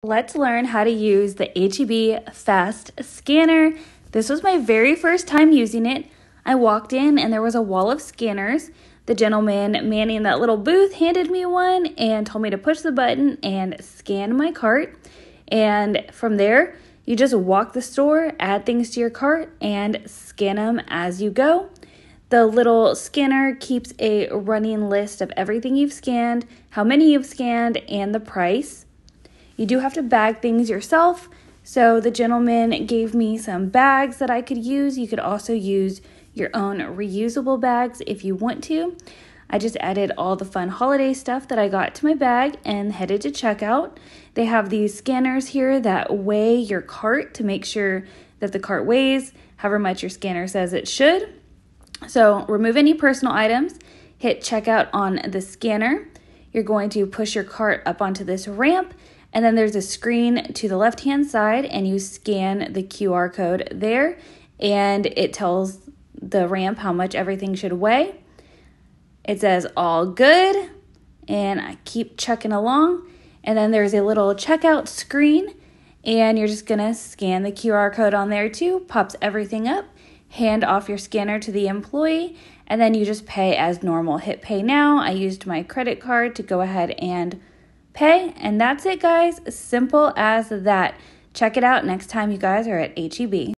Let's learn how to use the H-E-B Fast Scanner. This was my very first time using it. I walked in and there was a wall of scanners. The gentleman manning that little booth handed me one and told me to push the button and scan my cart. And from there, you just walk the store, add things to your cart, and scan them as you go. The little scanner keeps a running list of everything you've scanned, how many you've scanned, and the price. You do have to bag things yourself, so the gentleman gave me some bags that I could use. You could also use your own reusable bags if you want to. I just added all the fun holiday stuff that I got to my bag and headed to checkout. They have these scanners here that weigh your cart to make sure that the cart weighs however much your scanner says it should. So remove any personal items, hit checkout on the scanner. You're going to push your cart up onto this ramp, and then there's a screen to the left-hand side, and you scan the QR code there, and it tells the ramp how much everything should weigh. It says all good, and I keep checking along, and then there's a little checkout screen, and you're just gonna scan the QR code on there too, pops everything up, hand off your scanner to the employee, and then you just pay as normal. Hit pay now. I used my credit card to go ahead and pay, and that's it, guys. Simple as that. Check it out next time you guys are at H-E-B.